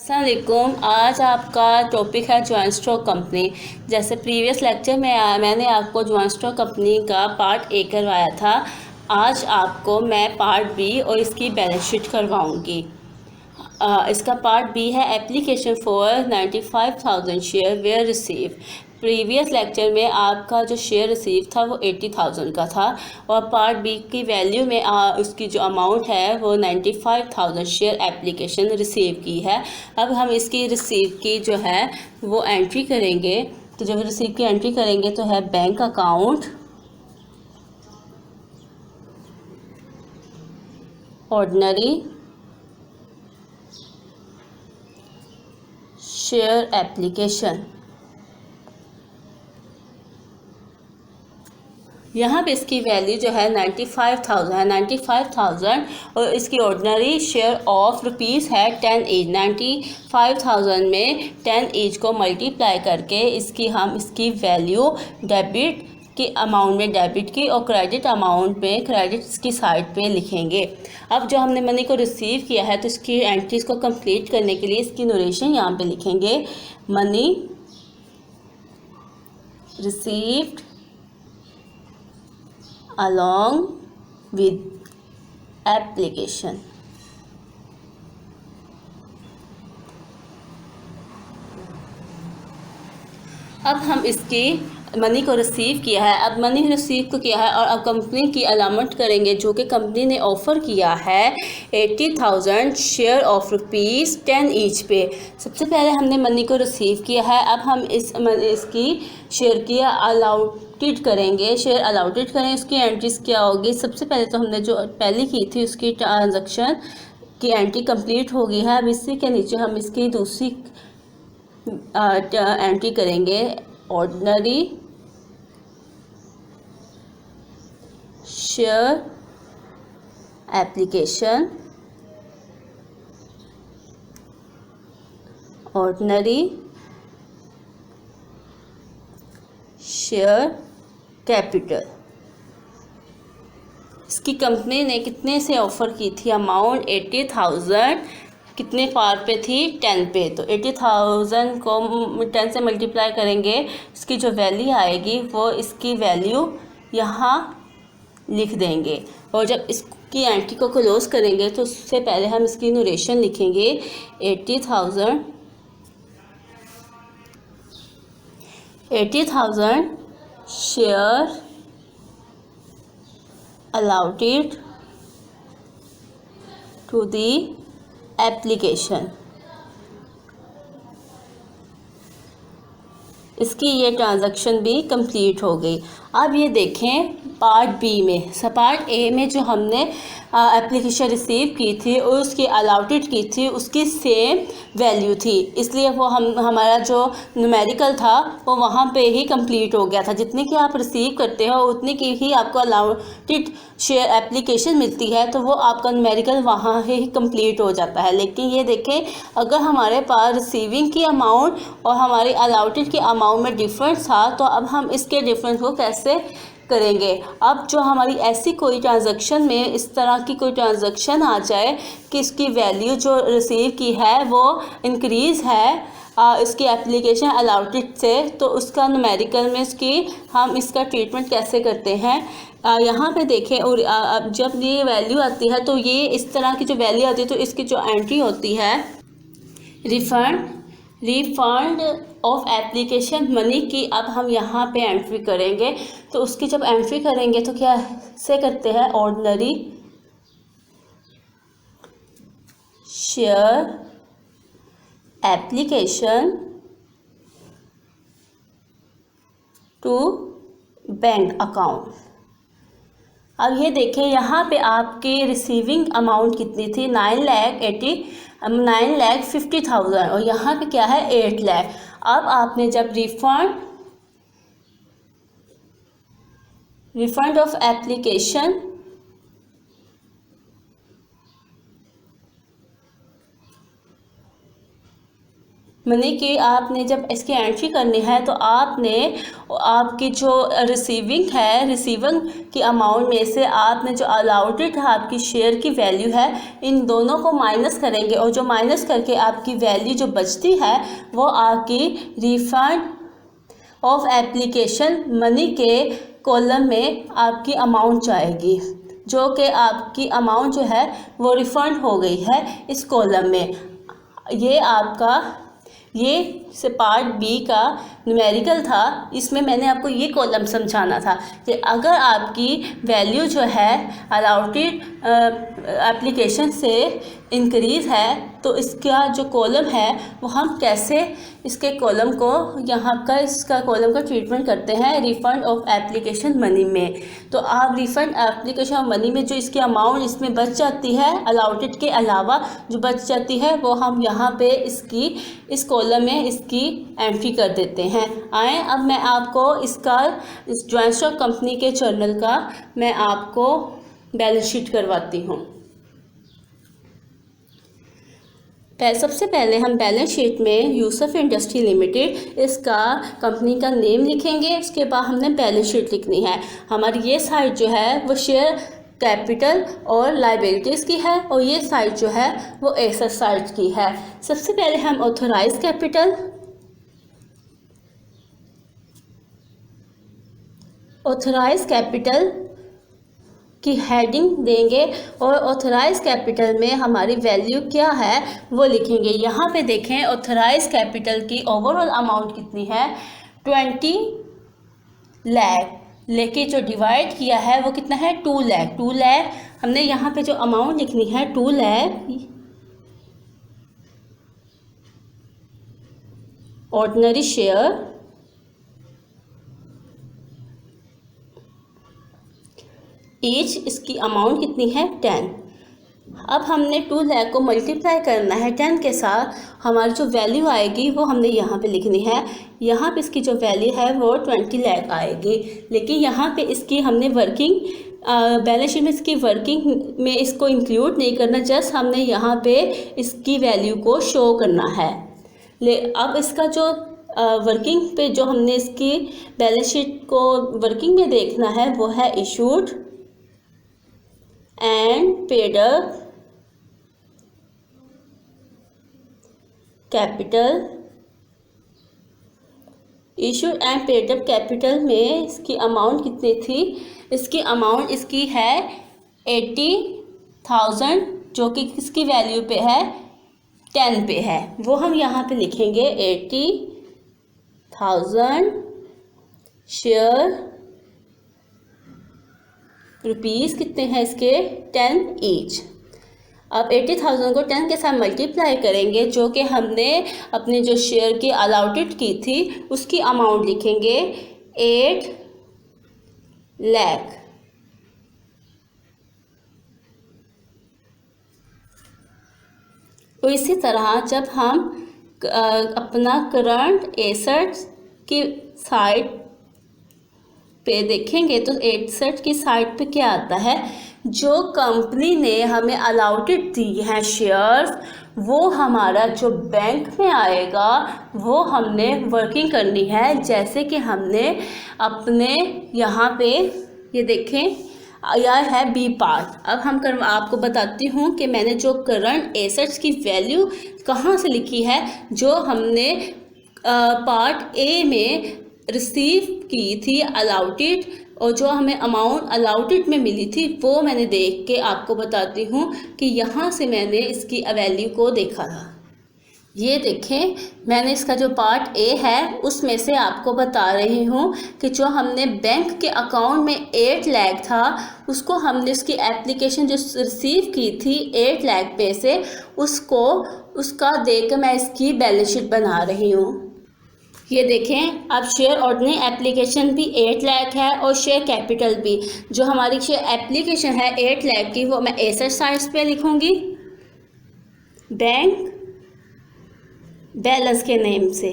अस्सलामुअलैकुम। आज आपका टॉपिक है जॉइंट स्टॉक कंपनी। जैसे प्रीवियस लेक्चर में मैंने आपको जॉइंट स्टॉक कंपनी का पार्ट ए करवाया था। आज आपको मैं पार्ट बी और इसकी बैलेंस शीट करवाऊंगी। इसका पार्ट बी है application for 95,000 share were receive. Previous lecture में आपका जो शेयर रिसीव था वो 80,000 का था और पार्ट बी की वैल्यू में उसकी जो अमाउंट है वो 95,000 शेयर एप्लीकेशन रिसीव की है। अब हम इसकी रिसीव की जो है वो एंट्री करेंगे। तो जब रिसीव की एंट्री करेंगे तो है bank account, ordinary share application. यहाँ पे इसकी वैल्यू जो है 95,000 है, 95,000 और इसकी ऑर्डिनरी शेयर ऑफ रुपीज़ है 10 ईच। 95,000 में 10 ईच को मल्टीप्लाई करके हम इसकी वैल्यू डेबिट के अमाउंट में डेबिट की और क्रेडिट अमाउंट में क्रेडिट की साइड पे लिखेंगे। अब जो हमने मनी को रिसीव किया है तो इसकी एंट्रीज को कंप्लीट करने के लिए इसकी नोरेशन यहाँ पे लिखेंगे। Money received along with application। अब हम इसकी मनी को रिसीव किया है। अब मनी रिसीव को किया है और अब कंपनी की अलाउंस करेंगे जो कि कंपनी ने ऑफ़र किया है 80,000 शेयर ऑफ रुपीज़ 10 ईच पे। सबसे पहले हमने मनी को रिसीव किया है। अब हम इसकी शेयर की अलाउटेड करेंगे, शेयर अलाउटेड करें। उसकी एंट्रीज क्या होगी? सबसे पहले तो हमने जो पहले की थी उसकी ट्रांजैक्शन की एंट्री कंप्लीट होगी है। अब इसी के नीचे हम इसकी दूसरी एंट्री करेंगे, ordinary share application, ordinary share capital. इसकी कंपनी ने कितने से ऑफ़र की थी? अमाउंट 80,000 कितने पार पे थी? 10 पे। तो 80,000 को 10 से मल्टीप्लाई करेंगे, इसकी जो वैल्यू आएगी वो इसकी वैल्यू यहाँ लिख देंगे। और जब इसकी एंट्री को क्लोज करेंगे तो उससे पहले हम इसकी नोरेशन लिखेंगे। 80,000 share allotted to the application. इसकी ये ट्रांजैक्शन भी कंप्लीट हो गई। अब ये देखें पार्ट बी में। पार्ट ए में जो हमने एप्लीकेशन रिसीव की थी और उसकी अलाउटेड की थी उसकी सेम वैल्यू थी, इसलिए वो हमारा जो न्यूमेरिकल था वो वहाँ पे ही कंप्लीट हो गया था। जितने की आप रिसीव करते हो उतने की ही आपको अलाउटेड शेयर एप्लीकेशन मिलती है, तो वो आपका न्यूमेरिकल वहाँ ही कंप्लीट हो जाता है। लेकिन ये देखें, अगर हमारे पास रिसीविंग की अमाउंट और हमारी अलाउटेड की अमाउंट में डिफरेंस था तो अब हम इसके डिफरेंस को कैसे करेंगे? अब जो हमारी ऐसी कोई ट्रांजैक्शन में इस तरह की कोई ट्रांजैक्शन आ जाए कि इसकी वैल्यू जो रिसीव की है वो इंक्रीज़ है इसकी एप्लीकेशन अलाउटेड से, तो उसका न्यूमेरिकल में हम इसका ट्रीटमेंट कैसे करते हैं? यहाँ पे देखें। और जब ये वैल्यू आती है तो ये इस तरह की जो वैल्यू आती है तो इसकी जो एंट्री होती है रिफंड ऑफ एप्लीकेशन मनी की, अब हम यहाँ पे एंट्री करेंगे। तो उसकी जब एंट्री करेंगे तो क्या से करते हैं? Ordinary share application to bank account. अब ये देखें, यहाँ पे आपकी रिसीविंग अमाउंट कितनी थी? 9,50,000 और यहाँ पे क्या है? 8 लाख। अब आपने जब रिफंड ऑफ एप्लीकेशन मनी की आपने जब इसकी एंट्री करनी है तो आपने आपकी जो रिसीविंग की अमाउंट में से आपने जो अलाउटेड है आपकी शेयर की वैल्यू है, इन दोनों को माइनस करेंगे और जो माइनस करके आपकी वैल्यू जो बचती है वो आपकी रिफंड ऑफ एप्लीकेशन मनी के कॉलम में आपकी अमाउंट जाएगी, जो कि आपकी अमाउंट जो है वो रिफ़ंड हो गई है इस कॉलम में। ये पार्ट बी का न्यूमेरिकल था। इसमें मैंने आपको ये कॉलम समझाना था कि अगर आपकी वैल्यू जो है अलाउटेड एप्लीकेशन से इंक्रीज़ है तो इसका जो कॉलम है वो हम कैसे इसके कॉलम को इसका कॉलम का ट्रीटमेंट करते हैं रिफ़ंड ऑफ एप्लीकेशन मनी में। तो आप रिफ़ंड एप्लीकेशन ऑफ मनी में जो इसकी अमाउंट इसमें बच जाती है अलाउटेड के अलावा जो बच जाती है वो हम यहाँ पे इस कॉलम में इसकी एंट्री कर देते हैं। आए अब मैं आपको इस जॉइंट स्टॉक कंपनी के जर्नल का मैं आपको बैलेंस शीट करवाती हूँ। सबसे पहले हम बैलेंस शीट में यूसुफ इंडस्ट्री लिमिटेड इसका कंपनी का नेम लिखेंगे। उसके बाद हमने बैलेंस शीट लिखनी है। हमारी ये साइड जो है वो शेयर कैपिटल और लाइबिलिटीज़ की है और ये साइड जो है वो एसेट साइड की है। सबसे पहले हम ऑथराइज कैपिटल की हेडिंग देंगे और ऑथराइज कैपिटल में हमारी वैल्यू क्या है वो लिखेंगे। यहाँ पे देखें ऑथराइज कैपिटल की ओवरऑल अमाउंट कितनी है 20 लाख, लेकिन जो डिवाइड किया है वो कितना है 2 लाख। 2 लाख हमने यहाँ पे जो अमाउंट लिखनी है 2 लाख ऑर्डिनरी शेयर ईच, इसकी अमाउंट कितनी है 10। अब हमने 2 लाख को मल्टीप्लाई करना है 10 के साथ। हमारी जो वैल्यू आएगी वो हमने यहाँ पे लिखनी है। यहाँ पे इसकी जो वैल्यू है वो 20 लाख आएगी, लेकिन यहाँ पे इसकी हमने वर्किंग बैलेंस शीट में इसकी वर्किंग में इसको इंक्लूड नहीं करना, जस्ट हमने यहाँ पे इसकी वैल्यू को शो करना है। अब इसका जो वर्किंग पे जो हमने इसकी बैलेंस शीट को वर्किंग में देखना है वो है issued and paid up capital. Issued and paid up capital में इसकी अमाउंट कितनी थी? इसकी अमाउंट इसकी है 80,000, जो कि किसकी वैल्यू पे है 10 पे है, वो हम यहाँ पे लिखेंगे 80,000 शेयर रुपीज़ कितने हैं इसके 10 ईच। अब 80,000 को 10 के साथ मल्टीप्लाई करेंगे, जो कि हमने अपने जो शेयर की अलाउटेड की थी उसकी अमाउंट लिखेंगे 8 लाख। तो इसी तरह जब हम अपना करंट एसेट्स की साइड पे देखेंगे तो एसेट की साइड पे क्या आता है, जो कंपनी ने हमें अलाउटेड दी है शेयर्स वो हमारा जो बैंक में आएगा वो हमने वर्किंग करनी है। जैसे कि हमने अपने यहाँ पे ये देखें यह है बी पार्ट। अब हम आपको बताती हूँ कि मैंने जो करंट एसेट्स की वैल्यू कहाँ से लिखी है। जो हमने पार्ट ए में रिसीव की थी अलाउटेड और जो हमें अमाउंट अलाउटेड में मिली थी वो मैंने देख के आपको बताती हूँ कि यहाँ से मैंने इसकी वैल्यू को देखा था। ये देखें मैंने इसका जो पार्ट ए है उसमें से आपको बता रही हूँ कि जो हमने बैंक के अकाउंट में 8 लाख था उसको हमने उसकी एप्लीकेशन जो रिसीव की थी 8 लाख पे से उसका देकर मैं इसकी बैलेंस शीट बना रही हूँ। ये देखें अब शेयर ऑर्डिनरी एप्लीकेशन भी 8 लाख है और शेयर कैपिटल भी। जो हमारी शेयर एप्लीकेशन है 8 लाख की वो मैं एसेट साइड पे लिखूँगी बैंक बैलेंस के नेम से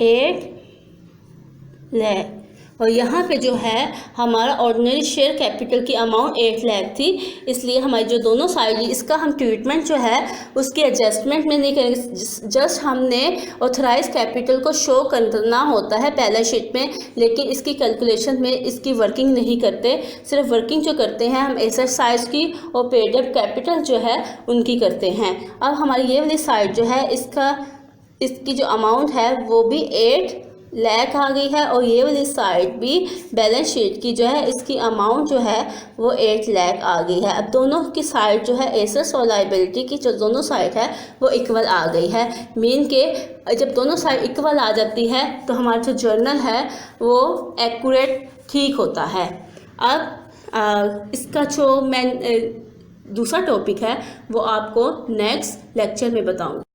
8 लाख और यहाँ पे जो है हमारा ऑर्डिनरी शेयर कैपिटल की अमाउंट 8 लाख थी, इसलिए हमारी जो दोनों साइड इसका हम ट्रीटमेंट जो है उसकी एडजस्टमेंट में नहीं करेंगे। जस्ट हमने ऑथराइज कैपिटल को शो करना होता है बैलेंस शीट में, लेकिन इसकी कैलकुलेशन में इसकी वर्किंग नहीं करते। सिर्फ वर्किंग जो करते हैं हम एसेट साइड की और पेड अप कैपिटल जो है उनकी करते हैं। अब हमारी ये वाली साइड जो है इसकी जो अमाउंट है वो भी 8 लाख आ गई है, और ये वाली साइड भी बैलेंस शीट की जो है इसकी अमाउंट जो है वो 8 लाख आ गई है। अब दोनों की साइड जो है एसेट्स और लायबिलिटी की जो दोनों साइड है वो इक्वल आ गई है। मीन के जब दोनों साइड इक्वल आ जाती है तो हमारा जो जर्नल है वो एक्यूरेट ठीक होता है। अब इसका जो मैं दूसरा टॉपिक है वो आपको नेक्स्ट लेक्चर में बताऊँगी।